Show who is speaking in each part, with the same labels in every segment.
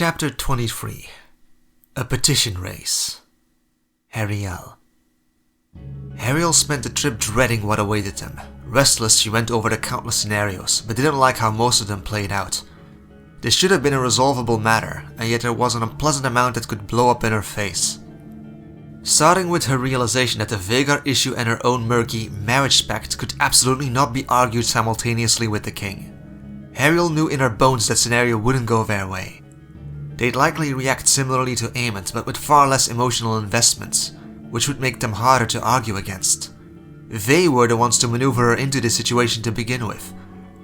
Speaker 1: Chapter 23. A Petition Race. Ariel. Ariel spent the trip dreading what awaited him. Restless, she went over the countless scenarios, but didn't like how most of them played out. This should have been a resolvable matter, and yet there was an unpleasant amount that could blow up in her face. Starting with her realization that the Vhagar issue and her own murky marriage pact could absolutely not be argued simultaneously with the king. Ariel knew in her bones that scenario wouldn't go their way. They'd likely react similarly to Aemond, but with far less emotional investments, which would make them harder to argue against. They were the ones to maneuver her into this situation to begin with,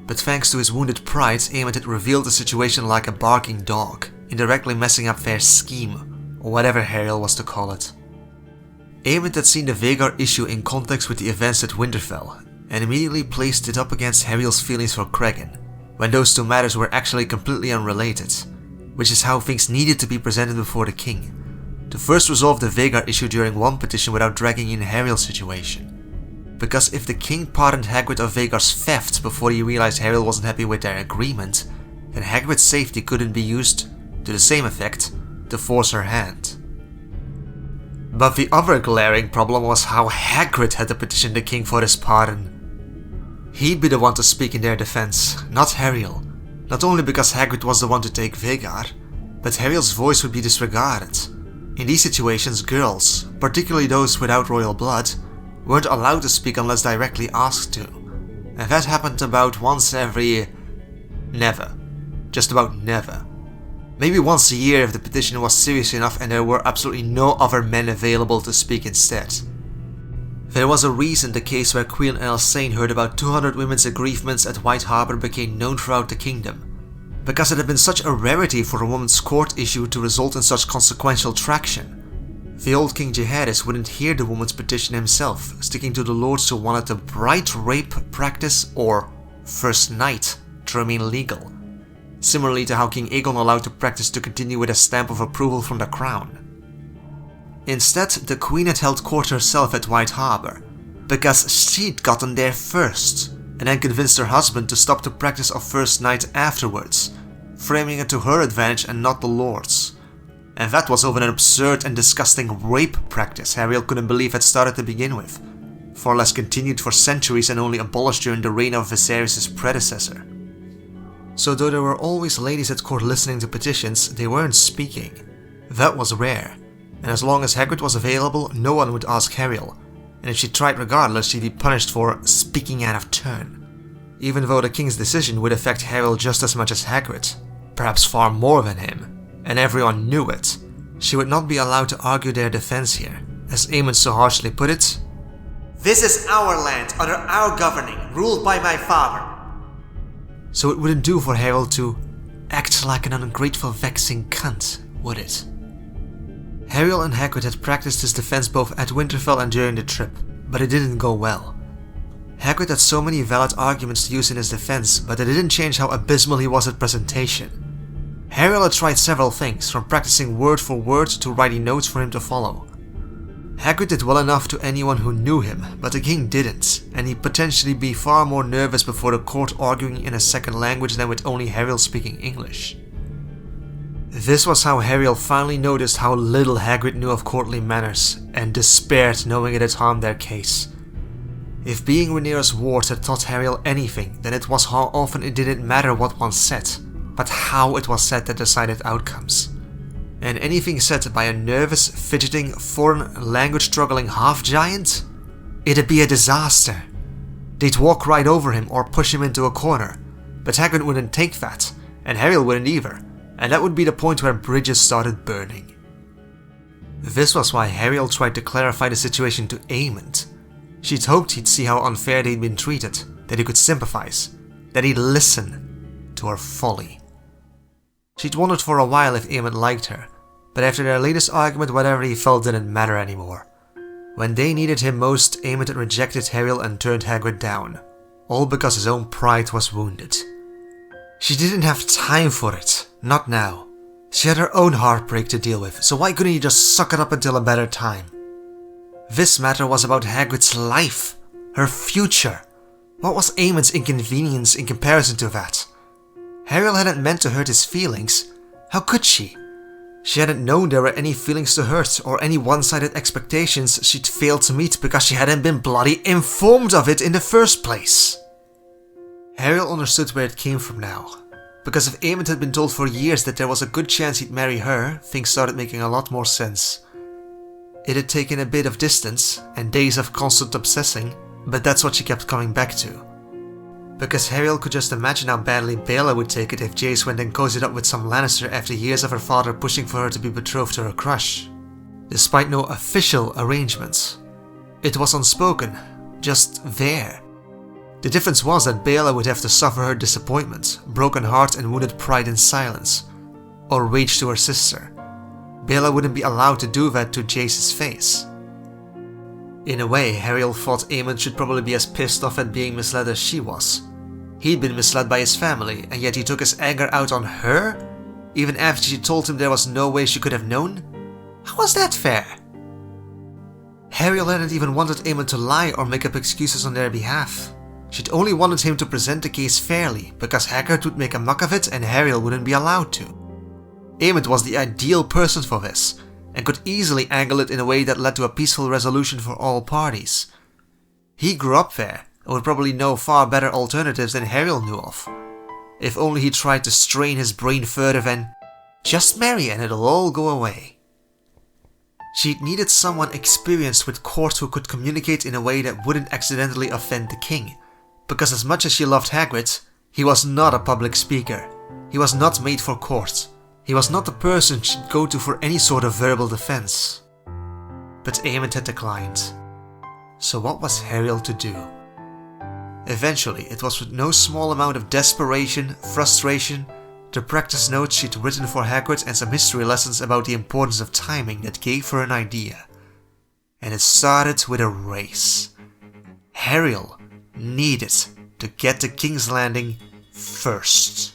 Speaker 1: but thanks to his wounded pride, Aemond had revealed the situation like a barking dog, indirectly messing up their scheme, or whatever Ariel was to call it. Aemond had seen the Vhagar issue in context with the events at Winterfell, and immediately placed it up against Ariel's feelings for Cregan, when those two matters were actually completely unrelated, which is how things needed to be presented before the king, to first resolve the Vhagar issue during one petition without dragging in Ariel's situation. Because if the king pardoned Hagrid of Vhagar's theft before he realized Ariel wasn't happy with their agreement, then Hagrid's safety couldn't be used, to the same effect, to force her hand. But the other glaring problem was how Hagrid had to petition the king for his pardon. He'd be the one to speak in their defense, not Ariel. Not only because Hagrid was the one to take Vhagar, but Ariel's voice would be disregarded. In these situations, girls, particularly those without royal blood, weren't allowed to speak unless directly asked to. And that happened about once every... never. Just about never. Maybe once a year if the petition was serious enough and there were absolutely no other men available to speak instead. There was a reason the case where Queen Elsane heard about 200 women's aggrievements at White Harbor became known throughout the kingdom, because it had been such a rarity for a woman's court issue to result in such consequential traction. The old King Jaehaerys wouldn't hear the woman's petition himself, sticking to the lords who wanted the bride rape practice, or first night, to remain legal, similarly to how King Aegon allowed the practice to continue with a stamp of approval from the crown. Instead, the Queen had held court herself at White Harbor, because she'd gotten there first, and then convinced her husband to stop the practice of first night afterwards, framing it to her advantage and not the Lord's. And that was over an absurd and disgusting rape practice Ariel couldn't believe had started to begin with, far less continued for centuries and only abolished during the reign of Viserys' predecessor. So though there were always ladies at court listening to petitions, they weren't speaking. That was rare. And as long as Hagrid was available, no one would ask Ariel, and if she tried regardless, she'd be punished for speaking out of turn. Even though the king's decision would affect Ariel just as much as Hagrid, perhaps far more than him, and everyone knew it, she would not be allowed to argue their defense here. As Aemond so harshly put it, "This is our land, under our governing, ruled by my father." So it wouldn't do for Ariel to act like an ungrateful vexing cunt, would it? Ariel and Hagrid had practiced his defense both at Winterfell and during the trip, but it didn't go well. Hagrid had so many valid arguments to use in his defense, but it didn't change how abysmal he was at presentation. Ariel had tried several things, from practicing word for word to writing notes for him to follow. Hagrid did well enough to anyone who knew him, but the king didn't, and he'd potentially be far more nervous before the court arguing in a second language than with only Ariel speaking English. This was how Ariel finally noticed how little Hagrid knew of courtly manners, and despaired knowing it had harmed their case. If being Rhaenyra's ward had taught Ariel anything, then it was how often it didn't matter what one said, but how it was said that decided outcomes. And anything said by a nervous, fidgeting, foreign language-struggling half-giant? It'd be a disaster. They'd walk right over him or push him into a corner, but Hagrid wouldn't take that, and Ariel wouldn't either. And that would be the point where bridges started burning. This was why Ariel tried to clarify the situation to Aemond. She'd hoped he'd see how unfair they'd been treated, that he could sympathize, that he'd listen to her folly. She'd wondered for a while if Aemond liked her, but after their latest argument, whatever he felt didn't matter anymore. When they needed him most, Aemond had rejected Ariel and turned Hagrid down, all because his own pride was wounded. She didn't have time for it, not now. She had her own heartbreak to deal with, so why couldn't he just suck it up until a better time? This matter was about Hagrid's life, her future. What was Aemond's inconvenience in comparison to that? Ariel hadn't meant to hurt his feelings, How could she? She hadn't known there were any feelings to hurt or any one-sided expectations she'd failed to meet because she hadn't been bloody informed of it in the first place. Ariel understood where it came from now. Because if Aemond had been told for years that there was a good chance he'd marry her, things started making a lot more sense. It had taken a bit of distance and days of constant obsessing, but that's what she kept coming back to. Because Ariel could just imagine how badly Bella would take it if Jace went and cozied up with some Lannister after years of her father pushing for her to be betrothed to her crush. Despite no official arrangements. It was unspoken, just there. The difference was that Bella would have to suffer her disappointment, broken heart and wounded pride in silence, or rage to her sister. Bella wouldn't be allowed to do that to Jace's face. In a way, Ariel thought Aemond should probably be as pissed off at being misled as she was. He'd been misled by his family, and yet he took his anger out on her? Even after she told him there was no way she could have known? How was that fair? Ariel hadn't even wanted Aemond to lie or make up excuses on their behalf. She'd only wanted him to present the case fairly, because Haggard would make a muck of it and Ariel wouldn't be allowed to. Aemond was the ideal person for this, and could easily angle it in a way that led to a peaceful resolution for all parties. He grew up there, and would probably know far better alternatives than Ariel knew of. If only he tried to strain his brain further than, just marry and it'll all go away. She'd needed someone experienced with court who could communicate in a way that wouldn't accidentally offend the king, because as much as she loved Hagrid, he was not a public speaker. He was not made for court. He was not the person she'd go to for any sort of verbal defense. But Aemond had declined. So what was Ariel to do? Eventually, it was with no small amount of desperation, frustration, the practice notes she'd written for Hagrid and some history lessons about the importance of timing that gave her an idea. And it started with a race. Ariel needed to get to King's Landing first.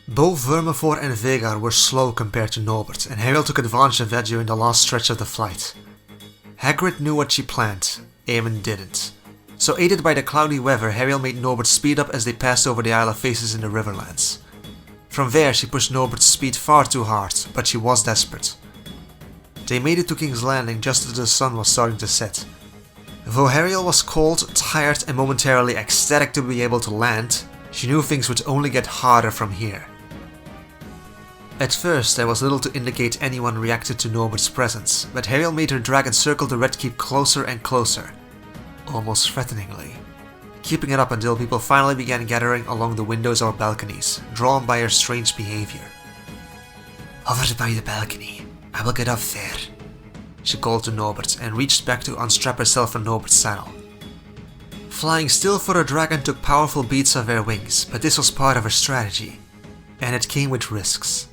Speaker 1: Both Vermifort and Vhagar were slow compared to Norbert, and Ariel took advantage of that during the last stretch of the flight. Hagrid knew what she planned, Aemond didn't. So aided by the cloudy weather, Ariel made Norbert speed up as they passed over the Isle of Faces in the Riverlands. From there she pushed Norbert's speed far too hard, but she was desperate. They made it to King's Landing just as the sun was starting to set. Though Ariel was cold, tired and momentarily ecstatic to be able to land, she knew things would only get harder from here. At first there was little to indicate anyone reacted to Norbert's presence, but Ariel made her dragon circle the Red Keep closer and closer, almost threateningly, keeping it up until people finally began gathering along the windows or balconies, drawn by her strange behavior. "Over by the balcony, I will get up there," she called to Norbert and reached back to unstrap herself from Norbert's saddle. Flying still for her dragon took powerful beats of her wings, but this was part of her strategy, and it came with risks.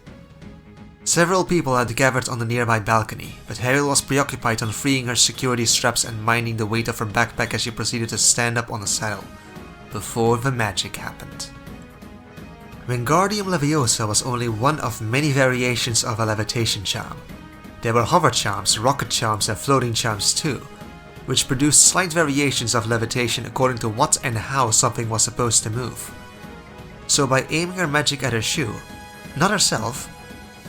Speaker 1: Several people had gathered on the nearby balcony, but Ariel was preoccupied on freeing her security straps and minding the weight of her backpack as she proceeded to stand up on the saddle, before the magic happened. Wingardium Leviosa was only one of many variations of a levitation charm. There were hover charms, rocket charms and floating charms too, which produced slight variations of levitation according to what and how something was supposed to move. So by aiming her magic at her shoe, not herself,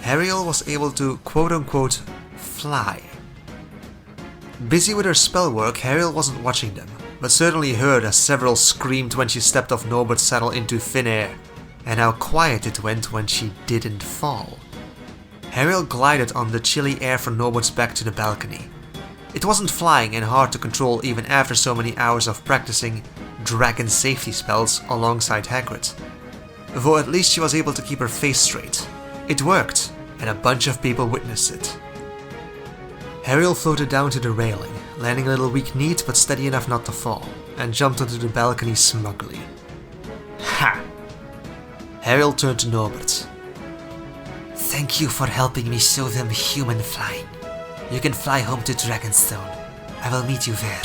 Speaker 1: Ariel was able to quote-unquote fly. Busy with her spell work, Ariel wasn't watching them, but certainly heard as several screamed when she stepped off Norbert's saddle into thin air, and how quiet it went when she didn't fall. Ariel glided on the chilly air from Norbert's back to the balcony. It wasn't flying and hard to control even after so many hours of practicing dragon safety spells alongside Hagrid, though at least she was able to keep her face straight. It worked, and a bunch of people witnessed it. Ariel floated down to the railing, landing a little weak-kneed but steady enough not to fall, and jumped onto the balcony smugly. Ha! Ariel turned to Norbert. "Thank you for helping me show them human flying. You can fly home to Dragonstone. I will meet you there."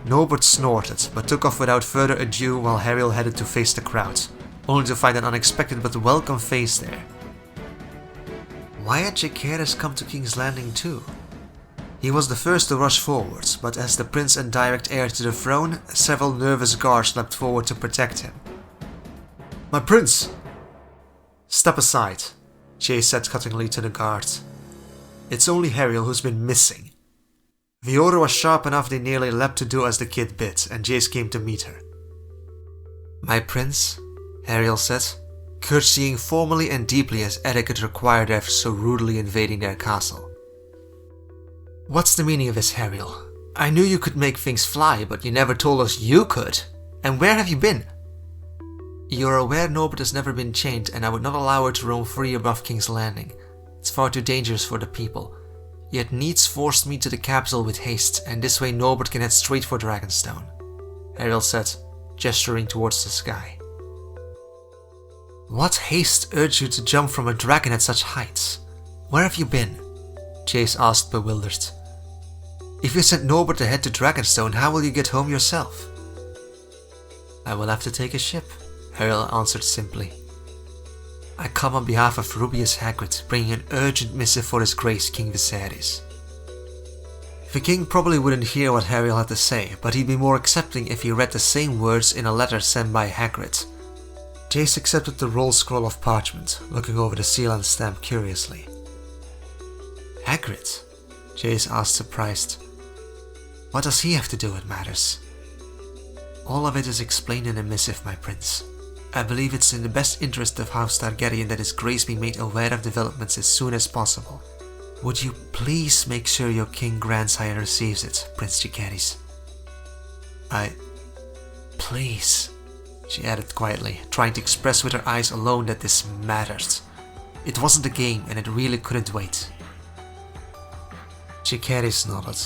Speaker 1: Norbert snorted, but took off without further ado while Ariel headed to face the crowd, only to find an unexpected but welcome face there. Why had Jacaerys come to King's Landing too? He was the first to rush forward, but as the prince and direct heir to the throne, several nervous guards leapt forward to protect him. "My prince!" Step aside, Jace said cuttingly to the guard. It's only Hariel who's been missing. The order was sharp enough they nearly leapt to do as the kid bid, and Jace came to meet her. My prince, Hariel said, curtsying formally and deeply as etiquette required after so rudely invading their castle. What's the meaning of this, Hariel? I knew you could make things fly, but you never told us you could. And where have you been? You're aware Norbert has never been chained, and I would not allow her to roam free above King's Landing. It's far too dangerous for the people. Yet needs forced me to the capital with haste, and this way Norbert can head straight for Dragonstone, Hariel said, gesturing towards the sky. What haste urged you to jump from a dragon at such heights? Where have you been? Jace asked, bewildered. If you sent Norbert ahead to Dragonstone, how will you get home yourself? I will have to take a ship, Hariel answered simply. I come on behalf of Rubius Hagrid, bringing an urgent missive for His Grace King Viserys. The king probably wouldn't hear what Hariel had to say, but he'd be more accepting if he read the same words in a letter sent by Hagrid. Jace accepted the roll scroll of parchment, looking over the seal and stamp curiously. Hagrid? Jace asked, surprised. What does he have to do with matters? All of it is explained in a missive, my prince. I believe it's in the best interest of House Targaryen that His Grace be made aware of developments as soon as possible. Would you please make sure your King Grandsire receives it, Prince Jacaerys? Please, she added quietly, trying to express with her eyes alone that this mattered. It wasn't a game and it really couldn't wait. Jacaerys nodded.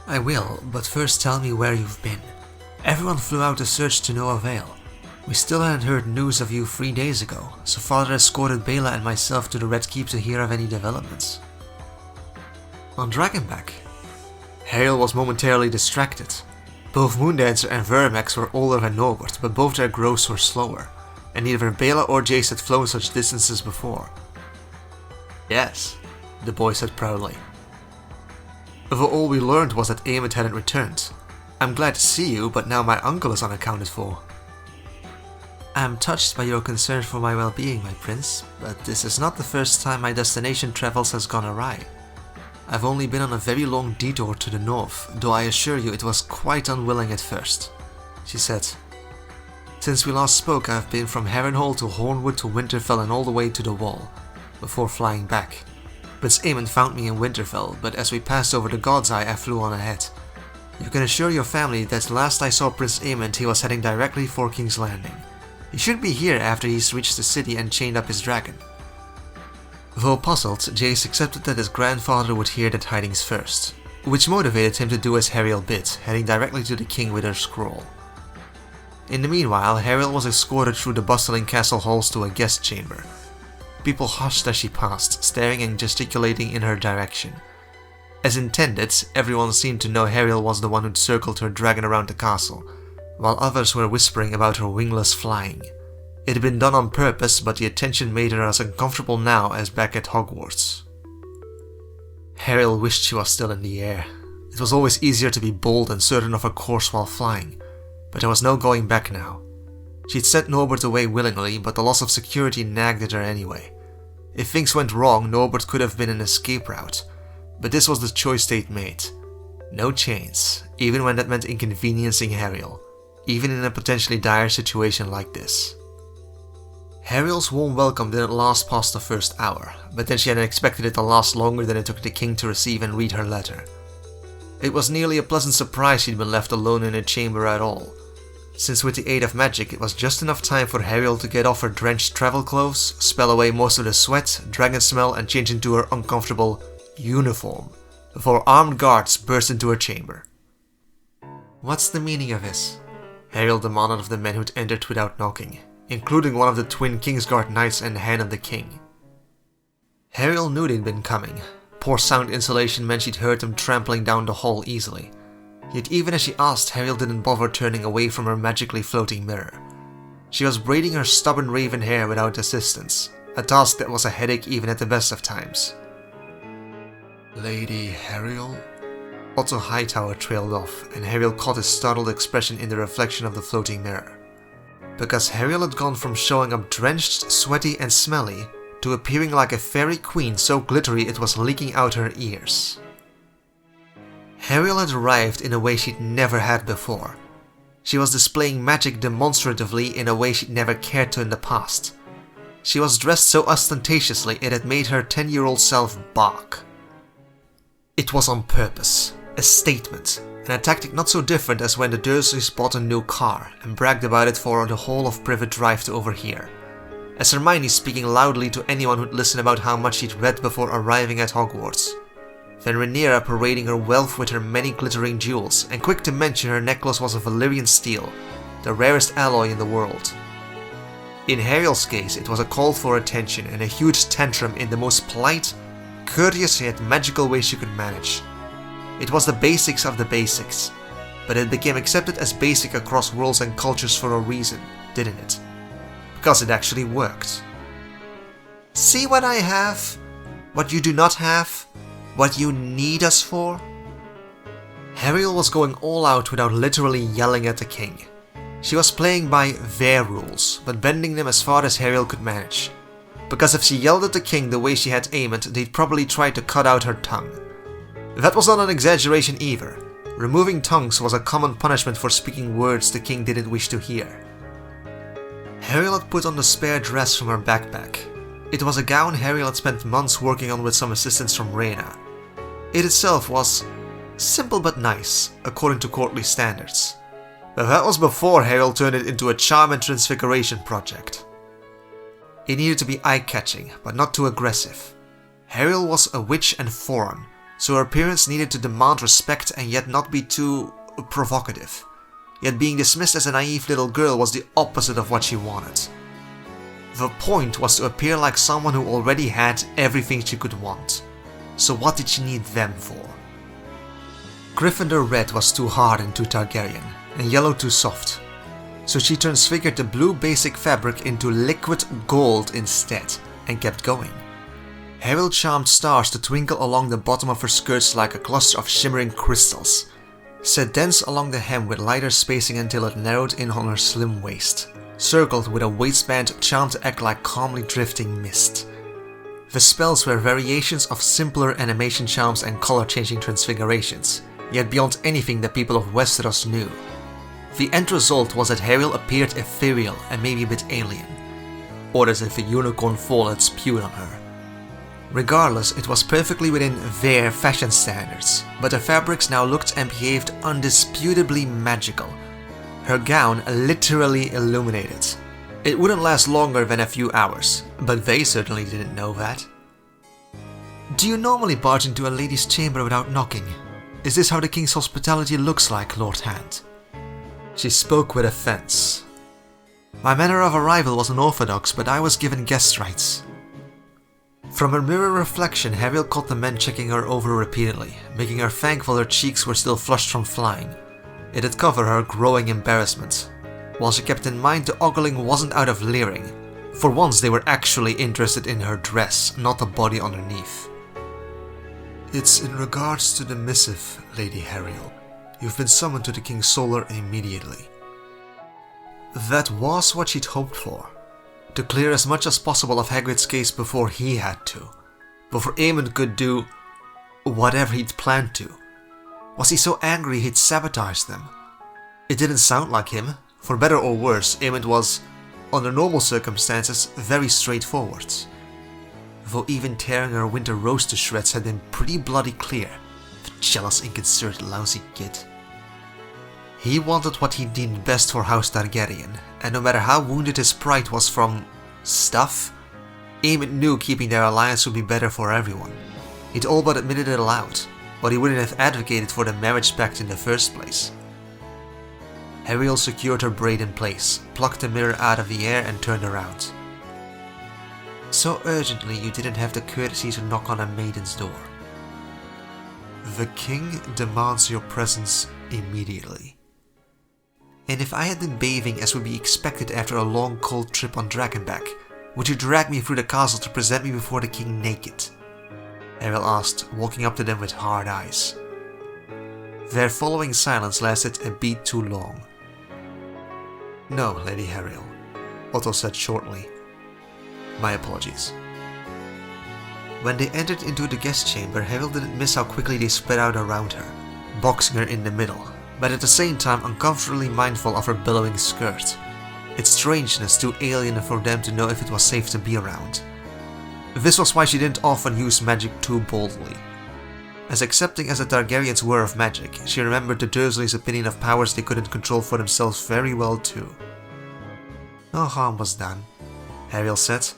Speaker 1: I will, but first tell me where you've been. Everyone flew out to search to no avail. We still hadn't heard news of you 3 days ago, so Father escorted Bela and myself to the Red Keep to hear of any developments. On Dragonback? Hariel was momentarily distracted. Both Moondancer and Vermax were older than Norbert, but both their growths were slower, and neither Bela or Jace had flown such distances before. Yes, the boy said proudly. Though all we learned was that Aemond hadn't returned. I'm glad to see you, but now my uncle is unaccounted for. I'm touched by your concern for my well-being, my prince, but this is not the first time my destination travels has gone awry. I've only been on a very long detour to the north, though I assure you it was quite unwilling at first, she said. Since we last spoke, I've been from Harrenhal to Hornwood to Winterfell and all the way to the Wall, before flying back. Prince Aemond found me in Winterfell, but as we passed over the God's Eye, I flew on ahead. You can assure your family that last I saw Prince Aemond, he was heading directly for King's Landing. He should be here after he's reached the city and chained up his dragon. Though puzzled, Jace accepted that his grandfather would hear the tidings first, which motivated him to do as Hariel bid, heading directly to the king with her scroll. In the meanwhile, Hariel was escorted through the bustling castle halls to a guest chamber. People hushed as she passed, staring and gesticulating in her direction. As intended, everyone seemed to know Hariel was the one who'd circled her dragon around the castle, while others were whispering about her wingless flying. It had been done on purpose, but the attention made her as uncomfortable now as back at Hogwarts. Hariel wished she was still in the air. It was always easier to be bold and certain of her course while flying, but there was no going back now. She'd sent Norbert away willingly, but the loss of security nagged at her anyway. If things went wrong, Norbert could have been an escape route, but this was the choice they'd made. No chains, even when that meant inconveniencing Hariel, even in a potentially dire situation like this. Hariel's warm welcome didn't last past the first hour, but then she hadn't expected it to last longer than it took the king to receive and read her letter. It was nearly a pleasant surprise she'd been left alone in a chamber at all, since with the aid of magic it was just enough time for Hariel to get off her drenched travel clothes, spell away most of the sweat, dragon smell and change into her uncomfortable uniform, before armed guards burst into her chamber. What's the meaning of this? Hariel demanded of the men who'd entered without knocking, including one of the twin Kingsguard knights and the hand of the king. Hariel knew they'd been coming. Poor sound insulation meant she'd heard them trampling down the hall easily. Yet even as she asked, Hariel didn't bother turning away from her magically floating mirror. She was braiding her stubborn raven hair without assistance, a task that was a headache even at the best of times. Lady Hariel? Otto Hightower trailed off, and Hariel caught his startled expression in the reflection of the floating mirror. because Ariel had gone from showing up drenched, sweaty and smelly to appearing like a fairy queen so glittery it was leaking out her ears. Ariel had arrived in a way she'd never had before. She was displaying magic demonstratively in a way she'd never cared to in the past. She was dressed so ostentatiously it had made her 10-year-old self balk. It was on purpose, a statement, and a tactic not so different as when the Dursleys bought a new car and bragged about it for the whole of Privet Drive to overhear. As Hermione speaking loudly to anyone who'd listen about how much she'd read before arriving at Hogwarts. Then Rhaenyra parading her wealth with her many glittering jewels, and quick to mention her necklace was of Valyrian steel, the rarest alloy in the world. In Ariel's case, it was a call for attention and a huge tantrum in the most polite, courteous yet magical way she could manage. It was the basics of the basics, but it became accepted as basic across worlds and cultures for a reason, didn't it? Because it actually worked. See what I have? What you do not have? What you need us for? Ariel was going all out without literally yelling at the king. She was playing by their rules, but bending them as far as Ariel could manage. Because if she yelled at the king the way she had aimed, they'd probably try to cut out her tongue. That was not an exaggeration either. Removing tongues was a common punishment for speaking words the king didn't wish to hear. Ariel had put on the spare dress from her backpack. It was a gown Ariel had spent months working on with some assistance from Reyna. It itself was simple but nice, according to courtly standards. But that was before Ariel turned it into a charm and transfiguration project. It needed to be eye-catching, but not too aggressive. Ariel was a witch and foreign, so her appearance needed to demand respect and yet not be too provocative. Yet being dismissed as a naive little girl was the opposite of what she wanted. The point was to appear like someone who already had everything she could want. So what did she need them for? Gryffindor red was too hard and too Targaryen, and yellow too soft. So she transfigured the blue basic fabric into liquid gold instead, and kept going. Ariel charmed stars to twinkle along the bottom of her skirts like a cluster of shimmering crystals, set dense along the hem with lighter spacing until it narrowed in on her slim waist, circled with a waistband charmed to act like calmly drifting mist. The spells were variations of simpler animation charms and color-changing transfigurations, yet beyond anything that people of Westeros knew. The end result was that Ariel appeared ethereal and maybe a bit alien, or as if a unicorn fall had spewed on her. Regardless, it was perfectly within their fashion standards, but the fabrics now looked and behaved undisputably magical. Her gown literally illuminated. It wouldn't last longer than a few hours, but they certainly didn't know that. Do you normally barge into a lady's chamber without knocking? Is this how the king's hospitality looks like, Lord Hand? She spoke with offense. My manner of arrival was unorthodox, but I was given guest rights. From her mirror reflection, Ariel caught the men checking her over repeatedly, making her thankful her cheeks were still flushed from flying. It had covered her growing embarrassment, while she kept in mind the ogling wasn't out of leering. For once they were actually interested in her dress, not the body underneath. It's in regards to the missive, Lady Ariel. You've been summoned to the King's Solar immediately. That was what she'd hoped for. To clear as much as possible of Hagrid's case before he had to. Before Aemond could do whatever he'd planned to. Was he so angry he'd sabotaged them? It didn't sound like him. For better or worse, Aemond was, under normal circumstances, very straightforward. Though even tearing her winter rose to shreds had been pretty bloody clear. The jealous, inconsiderate, lousy git. He wanted what he deemed best for House Targaryen, and no matter how wounded his pride was from stuff, Aemond knew keeping their alliance would be better for everyone. He'd all but admitted it aloud, but he wouldn't have advocated for the marriage pact in the first place. Ariel secured her braid in place, plucked the mirror out of the air and turned around. So urgently you didn't have the courtesy to knock on a maiden's door. The king demands your presence immediately. And if I had been bathing as would be expected after a long cold trip on Dragonback, would you drag me through the castle to present me before the king naked? Ariel asked, walking up to them with hard eyes. Their following silence lasted a beat too long. No, Lady Hariel, Otto said shortly. My apologies. When they entered into the guest chamber, Hariel didn't miss how quickly they spread out around her, boxing her in the middle, but at the same time uncomfortably mindful of her billowing skirt. Its strangeness too alien for them to know if it was safe to be around. This was why she didn't often use magic too boldly. As accepting as the Targaryens were of magic, she remembered the Dursleys' opinion of powers they couldn't control for themselves very well too. No harm was done, Hariel said,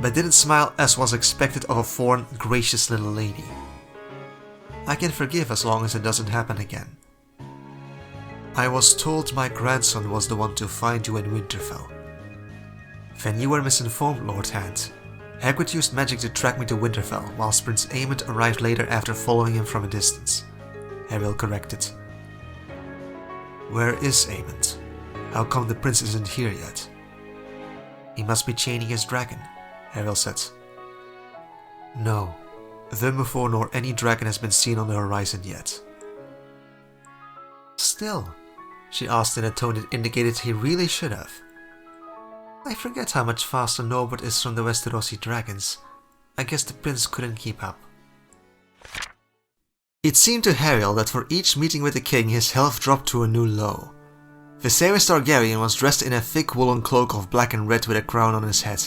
Speaker 1: but didn't smile as was expected of a foreign, gracious little lady. I can forgive as long as it doesn't happen again. I was told my grandson was the one to find you in Winterfell. Then you were misinformed, Lord Hand. Hagrid used magic to track me to Winterfell, whilst Prince Aemond arrived later after following him from a distance. Hariel corrected. Where is Aemond? How come the prince isn't here yet? He must be chaining his dragon, Hariel said. No, Vermithor nor any dragon has been seen on the horizon yet. Still, she asked in a tone that indicated he really should have. I forget how much faster Norbert is from the Westerosi dragons. I guess the prince couldn't keep up. It seemed to Hariel that for each meeting with the king his health dropped to a new low. Viserys Targaryen was dressed in a thick woolen cloak of black and red with a crown on his head.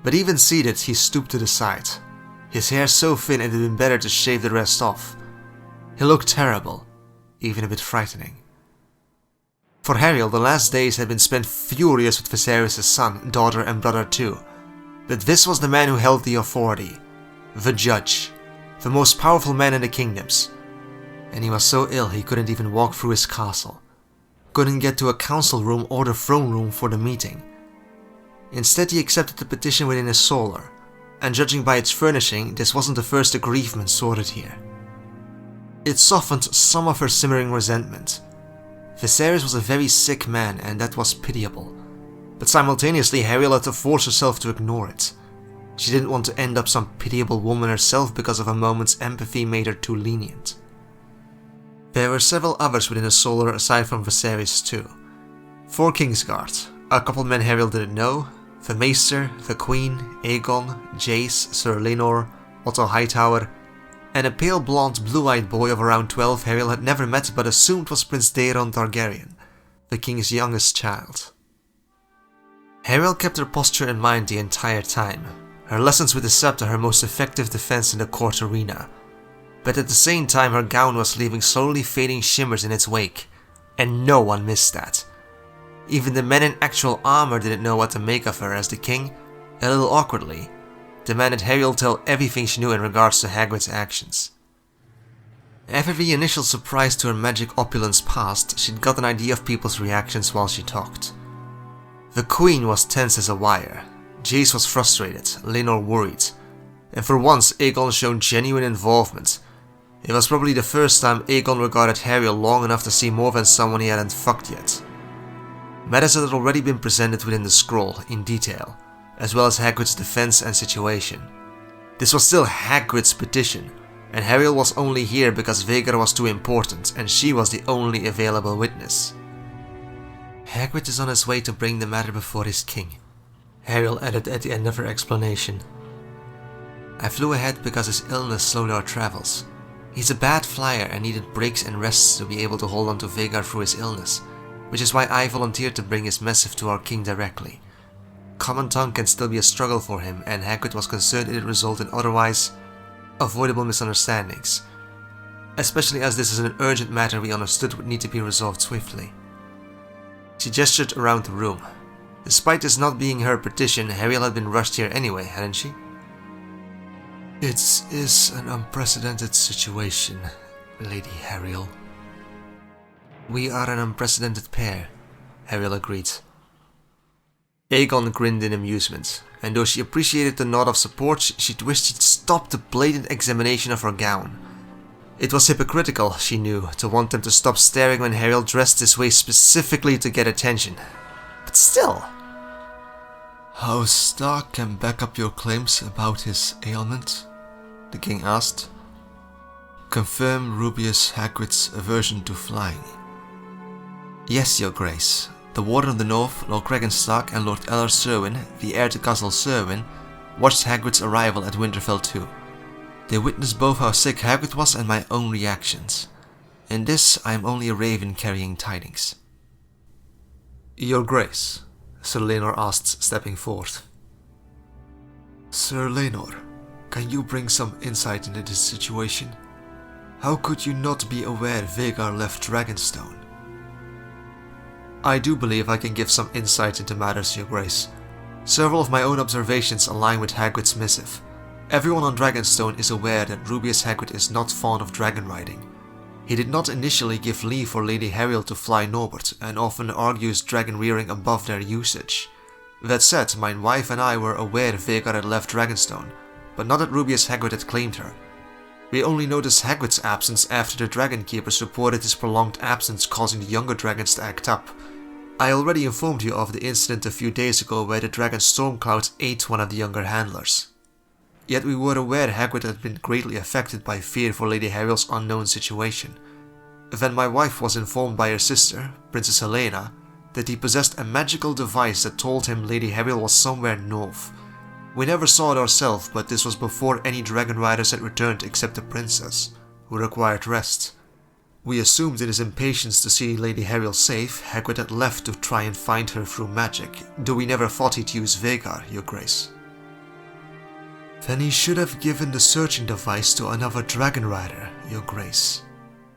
Speaker 1: But even seated he stooped to the side. His hair so thin it had been better to shave the rest off. He looked terrible, even a bit frightening. For Hariel, the last days had been spent furious with Viserys' son, daughter and brother too. But this was the man who held the authority. The judge. The most powerful man in the kingdoms. And he was so ill he couldn't even walk through his castle. Couldn't get to a council room or the throne room for the meeting. Instead he accepted the petition within his solar. And judging by its furnishing, this wasn't the first aggrievement sorted here. It softened some of her simmering resentment. Viserys was a very sick man, and that was pitiable. But simultaneously, Hariel had to force herself to ignore it. She didn't want to end up some pitiable woman herself because of a moment's empathy made her too lenient. There were several others within the Solar aside from Viserys too. 4 Kingsguard, a couple men Hariel didn't know, the Maester, the Queen, Aegon, Jace, Sir Lenor, Otto Hightower, and a pale blonde blue-eyed boy of around 12 Hariel had never met but assumed was Prince Daeron Targaryen, the king's youngest child. Hariel kept her posture in mind the entire time, her lessons with the scepter her most effective defense in the court arena, but at the same time her gown was leaving slowly fading shimmers in its wake, and no one missed that. Even the men in actual armor didn't know what to make of her as the king, a little awkwardly, demanded Hariel tell everything she knew in regards to Hagrid's actions. After the initial surprise to her magic opulence passed, she'd got an idea of people's reactions while she talked. The Queen was tense as a wire, Jace was frustrated, Lenor worried, and for once Aegon showed genuine involvement. It was probably the first time Aegon regarded Hariel long enough to see more than someone he hadn't fucked yet. Matters had already been presented within the scroll, in detail, as well as Hagrid's defense and situation. This was still Hagrid's petition, and Hariel was only here because Vhagar was too important and she was the only available witness. Hagrid is on his way to bring the matter before his king, Hariel added at the end of her explanation. I flew ahead because his illness slowed our travels. He's a bad flyer and needed breaks and rests to be able to hold on to Vhagar through his illness, which is why I volunteered to bring his missive to our king directly. Common tongue can still be a struggle for him, and Hagrid was concerned it would result in otherwise avoidable misunderstandings, especially as this is an urgent matter we understood would need to be resolved swiftly. She gestured around the room. Despite this not being her petition, Hariel had been rushed here anyway, hadn't she? It is an unprecedented situation, Lady Hariel. We are an unprecedented pair, Hariel agreed. Aegon grinned in amusement, and though she appreciated the nod of support, she wished she'd stopped the blatant examination of her gown. It was hypocritical, she knew, to want them to stop staring when Hariel dressed this way specifically to get attention. But still. How Stark can back up your claims about his ailment? The king asked. Confirm Rubeus Hagrid's aversion to flying. Yes, your grace. The Warden of the North, Lord Cregan Stark, and Lord Ellar Serwyn, the heir to Castle Serwyn, watched Hagrid's arrival at Winterfell too. They witnessed both how sick Hagrid was and my own reactions. In this, I am only a raven carrying tidings. Your Grace, Sir Laenor asked, stepping forth. Sir Laenor, can you bring some insight into this situation? How could you not be aware Vhagar left Dragonstone? I do believe I can give some insight into matters, Your Grace. Several of my own observations align with Hagrid's missive. Everyone on Dragonstone is aware that Rubeus Hagrid is not fond of dragon riding. He did not initially give leave for Lady Hariel to fly northward, and often argues dragon rearing above their usage. That said, my wife and I were aware Vhagar had left Dragonstone, but not that Rubeus Hagrid had claimed her. We only noticed Hagrid's absence after the Dragon Keepers reported his prolonged absence causing the younger dragons to act up. I already informed you of the incident a few days ago where the dragon Stormcloud ate one of the younger handlers. Yet we were aware Hagrid had been greatly affected by fear for Lady Hariel's unknown situation. Then my wife was informed by her sister, Princess Helena, that he possessed a magical device that told him Lady Hariel was somewhere north. We never saw it ourselves, but this was before any dragon riders had returned except the princess, who required rest. We assumed in his impatience to see Lady Hariel safe, Hagrid had left to try and find her through magic, though we never thought he'd use Vhagar, Your Grace. Then he should have given the searching device to another dragon rider, Your Grace.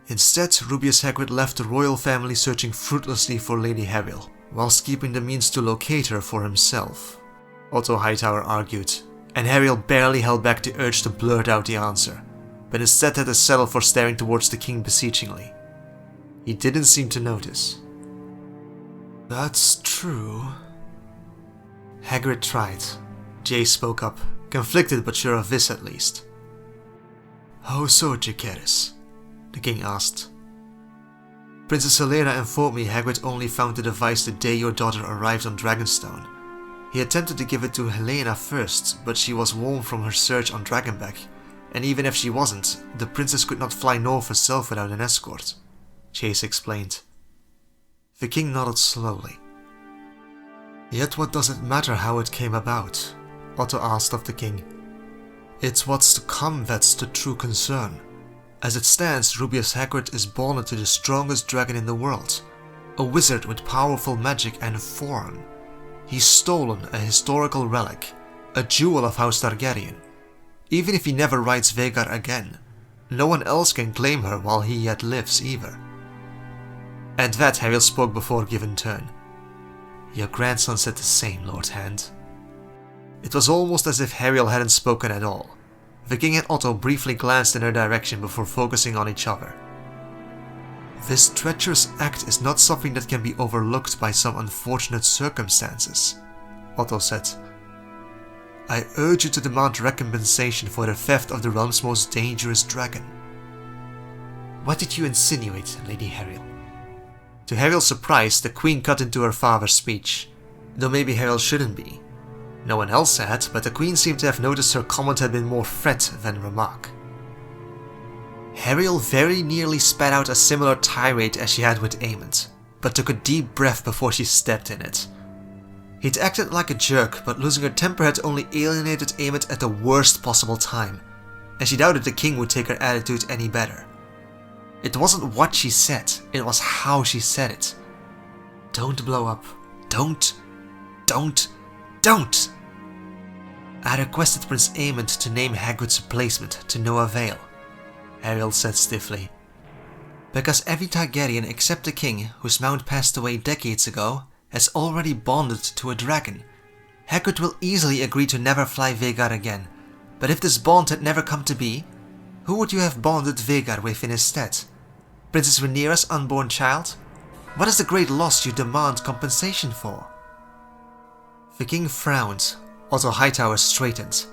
Speaker 1: Instead, Rubeus Hagrid left the royal family searching fruitlessly for Lady Hariel, whilst keeping the means to locate her for himself, Otto Hightower argued, and Hariel barely held back the urge to blurt out the answer, but instead had to settle for staring towards the king beseechingly. He didn't seem to notice. That's true. Hagrid tried. Jay spoke up, conflicted but sure of this at least. How so, Jacaerys? The king asked. Princess Helena informed me Hagrid only found the device the day your daughter arrived on Dragonstone. He attempted to give it to Helena first, but she was warned from her search on Dragonback, and even if she wasn't, the princess could not fly north herself without an escort, Chase explained. The king nodded slowly. Yet what does it matter how it came about? Otto asked of the king. It's what's to come that's the true concern. As it stands, Rubeus Hagrid is born into the strongest dragon in the world, a wizard with powerful magic and form. He's stolen a historical relic, a jewel of House Targaryen. Even if he never rides Vhagar again, no one else can claim her while he yet lives either. At that, Hariel spoke before giving turn. Your grandson said the same, Lord Hand. It was almost as if Hariel hadn't spoken at all. The king and Otto briefly glanced in her direction before focusing on each other. This treacherous act is not something that can be overlooked by some unfortunate circumstances, Otto said. I urge you to demand recompensation for the theft of the realm's most dangerous dragon. What did you insinuate, Lady Hariel? To Hariel's surprise, the queen cut into her father's speech, though maybe Hariel shouldn't be. No one else had, but the queen seemed to have noticed her comment had been more threat than remark. Hariel very nearly spat out a similar tirade as she had with Aemond, but took a deep breath before she stepped in it. He'd acted like a jerk, but losing her temper had only alienated Aemond at the worst possible time, and she doubted the king would take her attitude any better. It wasn't what she said, it was how she said it. Don't blow up. Don't. I requested Prince Aemond to name Hagrid's replacement to no avail, Hariel said stiffly. Because every Targaryen except the king, whose mount passed away decades ago, has already bonded to a dragon. Hagrid will easily agree to never fly Vhagar again, but if this bond had never come to be, who would you have bonded Vhagar with in his stead? Princess Rhaenyra's unborn child? What is the great loss you demand compensation for? The king frowned, Otto Hightower straightened,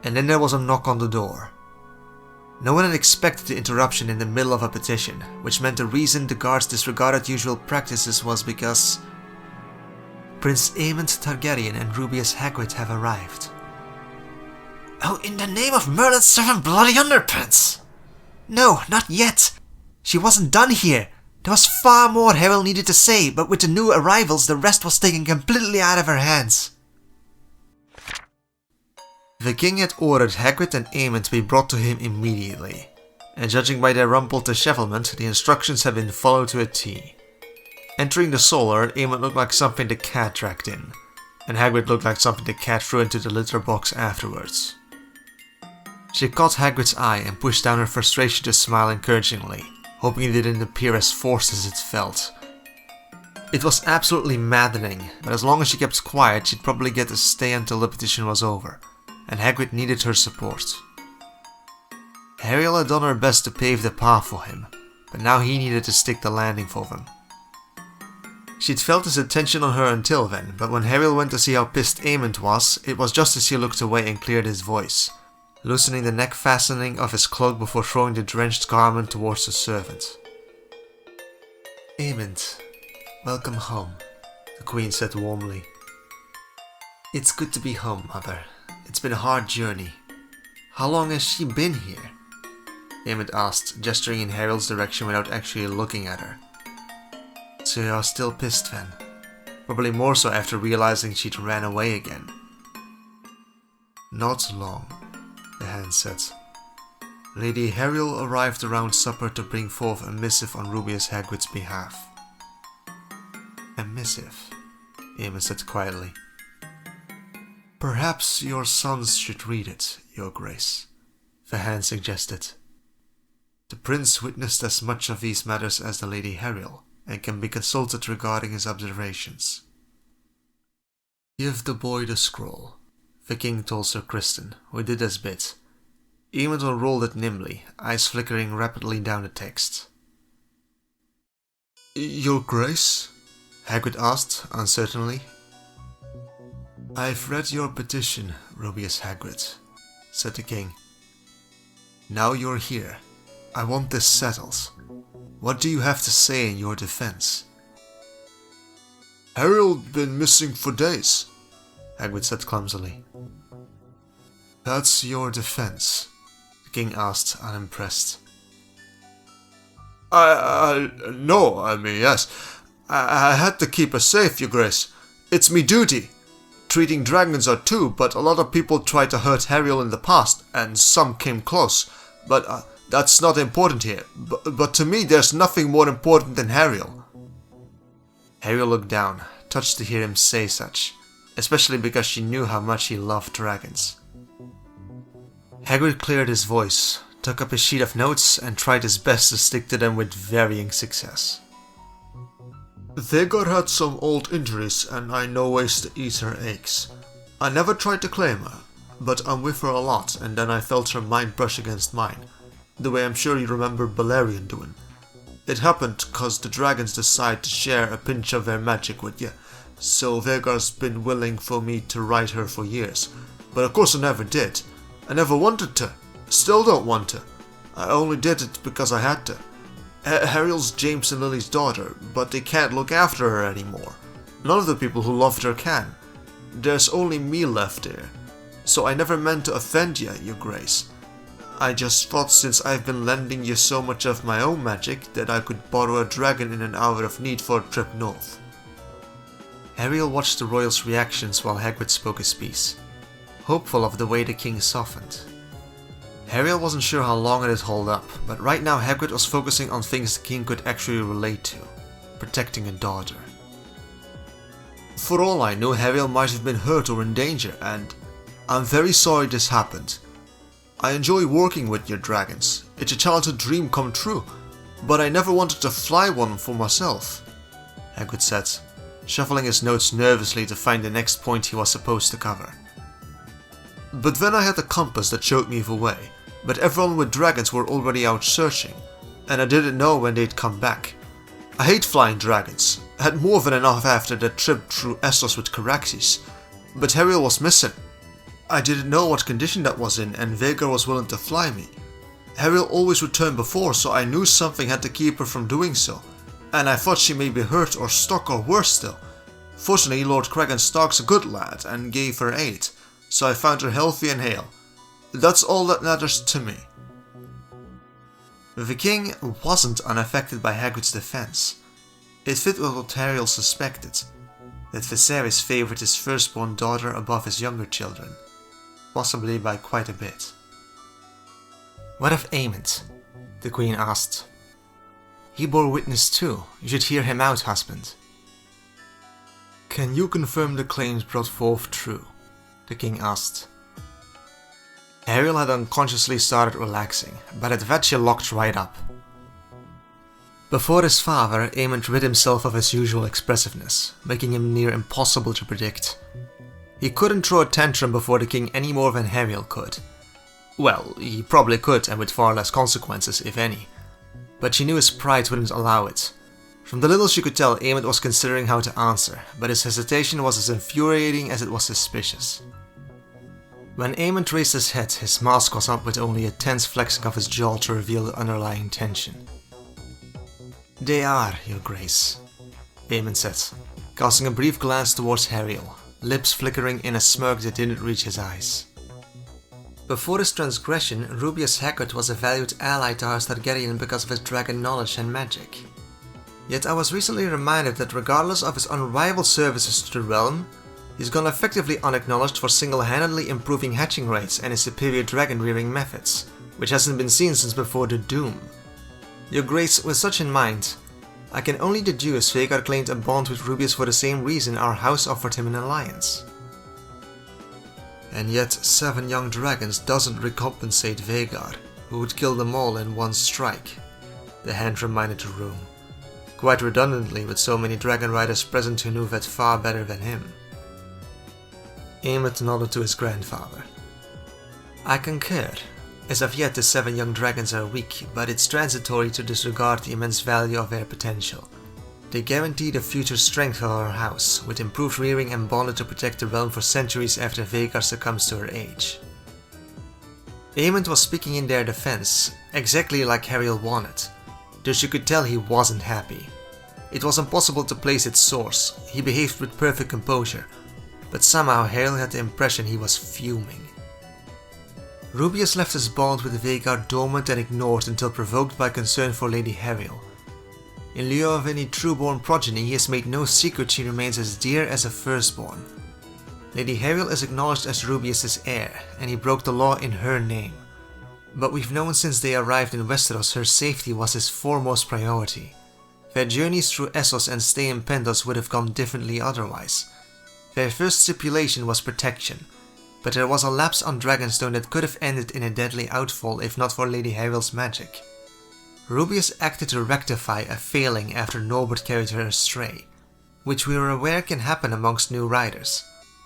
Speaker 1: and then there was a knock on the door. No one had expected the interruption in the middle of a petition, which meant the reason the guards disregarded usual practices was because Prince Aemond Targaryen and Rubeus Hagrid have arrived. Oh, in the name of Merlin's seven bloody underpants! No, not yet! She wasn't done here! There was far more Ariel needed to say, but with the new arrivals, the rest was taken completely out of her hands. The king had ordered Hagrid and Aemon to be brought to him immediately, and judging by their rumpled dishevelment, the instructions had been followed to a T. Entering the solar, Aemon looked like something the cat dragged in, and Hagrid looked like something the cat threw into the litter box afterwards. She caught Hagrid's eye and pushed down her frustration to smile encouragingly, hoping it didn't appear as forced as it felt. It was absolutely maddening, but as long as she kept quiet, she'd probably get to stay until the petition was over, and Hagrid needed her support. Ariel had done her best to pave the path for him, but now he needed to stick the landing for them. She'd felt his attention on her until then, but when Ariel went to see how pissed Aemon was, it was just as he looked away and cleared his voice, loosening the neck fastening of his cloak before throwing the drenched garment towards the servant. Aemon, welcome home, the Queen said warmly. It's good to be home, Mother. It's been a hard journey. How long has she been here? Aemon asked, gesturing in Ariel's direction without actually looking at her. So you're still pissed then? Probably more so after realizing she'd ran away again. Not long, the hand said. Lady Ariel arrived around supper to bring forth a missive on Rubeus Hagrid's behalf. A missive, Aemon said quietly. Perhaps your sons should read it, Your Grace, the hand suggested. The prince witnessed as much of these matters as the Lady Ariel, and can be consulted regarding his observations. Give the boy the scroll, the king told Sir Criston, who did as bid. Aemon unrolled it nimbly, eyes flickering rapidly down the text. Your Grace? Hagrid asked, uncertainly. I've read your petition, Rubeus Hagrid, said the king. Now you're here. I want this settled. What do you have to say in your defense? Ariel's been missing for days, Hagrid said clumsily. That's your defense? The king asked, unimpressed. No, I mean, yes. I had to keep her safe, Your Grace. It's me duty. Treating dragons are too, but a lot of people tried to hurt Ariel in the past, and some came close. But that's not important here. But to me, there's nothing more important than Ariel. Ariel looked down, touched to hear him say such, especially because she knew how much he loved dragons. Hagrid cleared his voice, took up his sheet of notes, and tried his best to stick to them with varying success. Vhagar had some old injuries, and I know ways to ease her aches. I never tried to claim her, but I'm with her a lot, and then I felt her mind brush against mine, the way I'm sure you remember Balerion doing. It happened cause the dragons decide to share a pinch of their magic with you, so Vhagar's been willing for me to ride her for years, but of course I never did. I never wanted to, still don't want to. I only did it because I had to. Ariel's James and Lily's daughter, but they can't look after her anymore. None of the people who loved her can. There's only me left here. So I never meant to offend you, Your Grace. I just thought since I've been lending you so much of my own magic that I could borrow a dragon in an hour of need for a trip north. Ariel watched the royals' reactions while Hagrid spoke his piece, hopeful of the way the king softened. Ariel wasn't sure how long it'd hold up, but right now Hagrid was focusing on things the king could actually relate to, protecting a daughter. For all I know, Ariel might have been hurt or in danger, and I'm very sorry this happened. I enjoy working with your dragons, it's a childhood dream come true, but I never wanted to fly one for myself, Hagrid said, shuffling his notes nervously to find the next point he was supposed to cover. But then I had a compass that showed me the way, but everyone with dragons were already out searching, and I didn't know when they'd come back. I hate flying dragons, I had more than enough after the trip through Essos with Caraxes, but Ariel was missing. I didn't know what condition that was in, and Vhagar was willing to fly me. Ariel always returned before, so I knew something had to keep her from doing so, and I thought she may be hurt or stuck or worse still. Fortunately, Lord Kragan Stark's a good lad and gave her aid, so I found her healthy and hale. That's all that matters to me. The king wasn't unaffected by Hagrid's defense. It fit with what Ariel suspected, that Viserys favored his firstborn daughter above his younger children, possibly by quite a bit. "What of Aemond?" the queen asked. "He bore witness too. You should hear him out, husband." "Can you confirm the claims brought forth true?" the king asked. Ariel had unconsciously started relaxing, but at that she locked right up. Before his father, Aemond rid himself of his usual expressiveness, making him near impossible to predict. He couldn't throw a tantrum before the king any more than Ariel could. Well, he probably could, and with far less consequences, if any. But she knew his pride wouldn't allow it. From the little she could tell, Aemond was considering how to answer, but his hesitation was as infuriating as it was suspicious. When Aemond raised his head, his mask was up with only a tense flexing of his jaw to reveal the underlying tension. "They are, your grace," Aemond said, casting a brief glance towards Ariel, lips flickering in a smirk that didn't reach his eyes. Before his transgression, Rubeus Hagrid was a valued ally to House Targaryen because of his dragon knowledge and magic. Yet I was recently reminded that regardless of his unrivaled services to the realm, he's gone effectively unacknowledged for single-handedly improving hatching rates and his superior dragon rearing methods, which hasn't been seen since before the Doom. Your grace, with such in mind, I can only deduce Vhagar claimed a bond with Rubeus for the same reason our house offered him an alliance. And yet 7 young dragons doesn't recompensate Vhagar, who would kill them all in one strike, the hand reminded the room, quite redundantly with so many dragon riders present who knew that far better than him. Aemond nodded to his grandfather. "I concur. As of yet the 7 young dragons are weak, but it's transitory to disregard the immense value of their potential. They guarantee the future strength of our house, with improved rearing and bonded to protect the realm for centuries after Vhagar succumbs to her age." Aemond was speaking in their defense, exactly like Ariel wanted, though she could tell he wasn't happy. It was impossible to place its source. He behaved with perfect composure, but somehow Ariel had the impression he was fuming. Rubeus left his bond with Vhagar dormant and ignored until provoked by concern for Lady Ariel. In lieu of any true-born progeny, he has made no secret she remains as dear as a firstborn. Lady Ariel is acknowledged as Rubeus' heir, and he broke the law in her name. But we've known since they arrived in Westeros her safety was his foremost priority. Their journeys through Essos and stay in Pentos would have gone differently otherwise. Their first stipulation was protection, but there was a lapse on Dragonstone that could have ended in a deadly outfall if not for Lady Ariel's magic. Rubeus acted to rectify a failing after Norbert carried her astray, which we are aware can happen amongst new riders,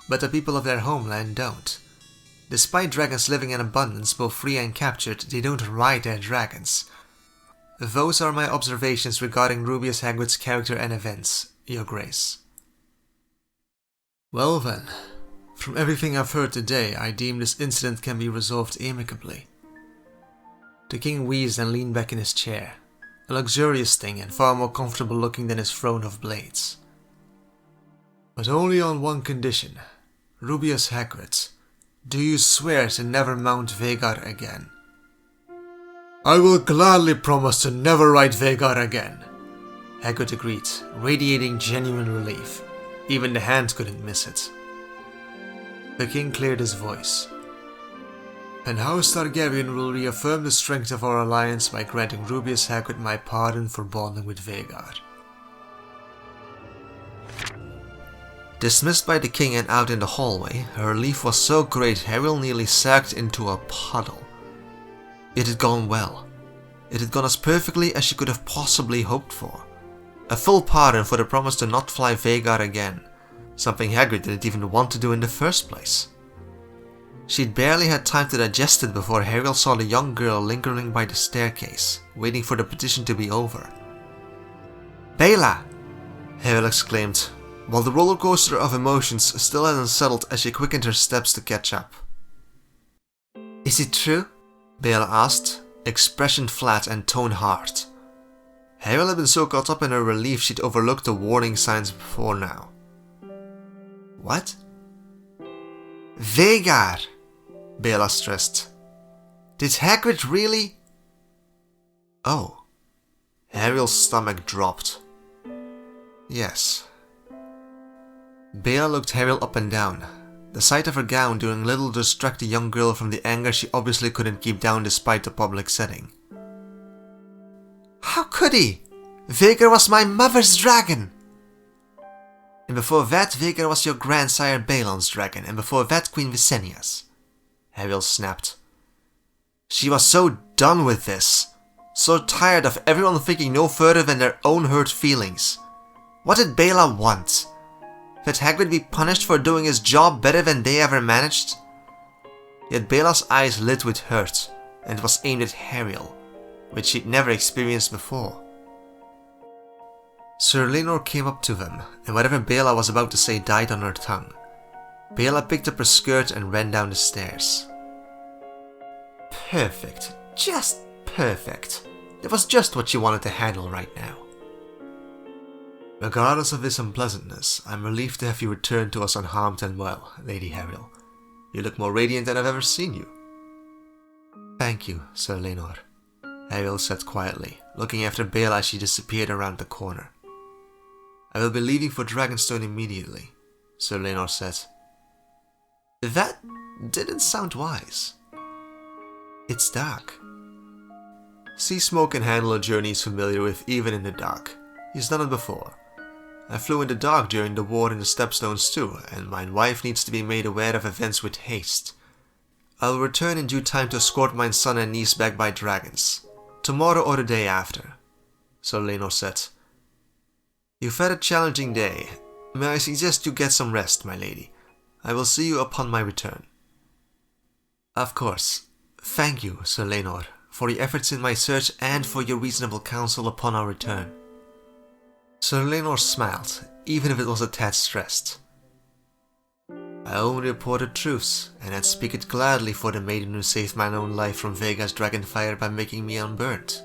Speaker 1: but the people of their homeland don't. Despite dragons living in abundance, both free and captured, they don't ride their dragons. Those are my observations regarding Rubeus Hagrid's character and events, your grace. Well then, from everything I've heard today, I deem this incident can be resolved amicably. The king wheezed and leaned back in his chair, a luxurious thing and far more comfortable looking than his throne of blades. But only on one condition. Rubeus Hagrid, do you swear to never mount Vhagar again? I will gladly promise to never ride Vhagar again, Hagrid agreed, radiating genuine relief. Even the hand couldn't miss it. The king cleared his voice. And House Targaryen will reaffirm the strength of our alliance by granting Rubeus Hagrid my pardon for bonding with Vhagar. Dismissed by the king and out in the hallway, her relief was so great Ariel nearly sagged into a puddle. It had gone well. It had gone as perfectly as she could have possibly hoped for. A full pardon for the promise to not fly Vhagar again, something Hagrid didn't even want to do in the first place. She'd barely had time to digest it before Ariel saw the young girl lingering by the staircase, waiting for the petition to be over. Bela! Ariel exclaimed, while the roller coaster of emotions still hadn't settled as she quickened her steps to catch up. Is it true? Bela asked, expression flat and tone hard. Ariel had been so caught up in her relief she'd overlooked the warning signs before now. What? Vhagar! Bela stressed. Did Hagrid really? Oh. Ariel's stomach dropped. Yes. Bela looked Ariel up and down. The sight of her gown doing little to distract the young girl from the anger she obviously couldn't keep down despite the public setting. How could he? Vhagar was my mother's dragon! And before that, Vhagar was your grandsire Balon's dragon, and before that, Queen Visenia's. Ariel snapped. She was so done with this. So tired of everyone thinking no further than their own hurt feelings. What did Bela want? That Hagrid be punished for doing his job better than they ever managed? Yet Bela's eyes lit with hurt, and was aimed at Ariel, which she'd never experienced before. Sir Lenor came up to them, and whatever Bela was about to say died on her tongue. Bela picked up her skirt and ran down the stairs. Perfect. Just perfect. It was just what she wanted to handle right now. Regardless of this unpleasantness, I'm relieved to have you return to us unharmed and well, Lady Ariel. You look more radiant than I've ever seen you. Thank you, Sir Lenor, Ariel said quietly, looking after Bela as she disappeared around the corner. I will be leaving for Dragonstone immediately, Sir Lenor said. That didn't sound wise. It's dark. Sea smoke can handle a journey he's familiar with even in the dark. He's done it before. I flew in the dark during the war in the Stepstones too, and my wife needs to be made aware of events with haste. I'll return in due time to escort my son and niece back by dragons. Tomorrow or the day after, Sir Lenor said. You've had a challenging day. May I suggest you get some rest, my lady? I will see you upon my return. Of course. Thank you, Sir Lenor, for your efforts in my search and for your reasonable counsel upon our return. Sir Lenor smiled, even if it was a tad stressed. I only reported truths, and I'd speak it gladly for the maiden who saved my own life from Vhagar's dragonfire by making me unburnt.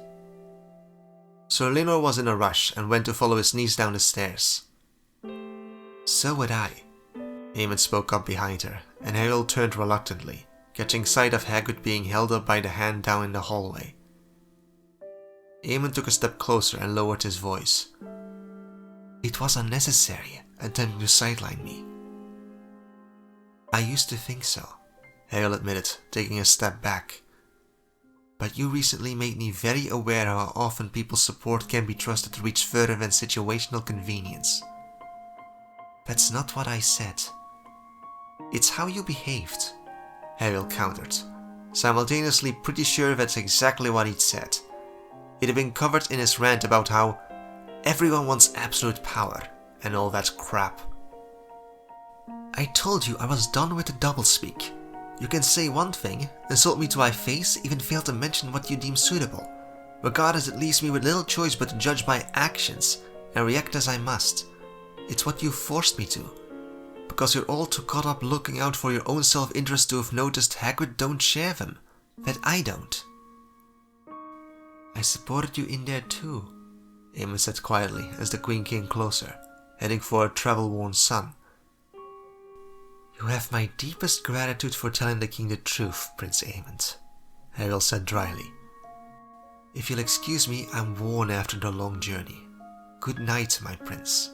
Speaker 1: Sir Lenor was in a rush and went to follow his niece down the stairs. So would I. Eamon spoke up behind her, and Ariel turned reluctantly, catching sight of Hagrid being held up by the hand down in the hallway. Eamon took a step closer and lowered his voice. It was unnecessary, attempting to sideline me. I used to think so, Ariel admitted, taking a step back. But you recently made me very aware how often people's support can be trusted to reach further than situational convenience. That's not what I said. It's how you behaved, Ariel countered, simultaneously pretty sure that's exactly what he'd said. It had been covered in his rant about how everyone wants absolute power and all that crap. I told you I was done with the doublespeak. You can say one thing, insult me to my face, even fail to mention what you deem suitable. Regardless, it leaves me with little choice but to judge my actions and react as I must. It's what you forced me to. Because you're all too caught up looking out for your own self-interest to have noticed Hagrid don't share them. That I don't. I supported you in there too, Eamon said quietly as the Queen came closer, heading for her travel-worn son. You have my deepest gratitude for telling the King the truth, Prince Aemond, Ariel said dryly. If you'll excuse me, I'm worn after the long journey. Good night, my prince.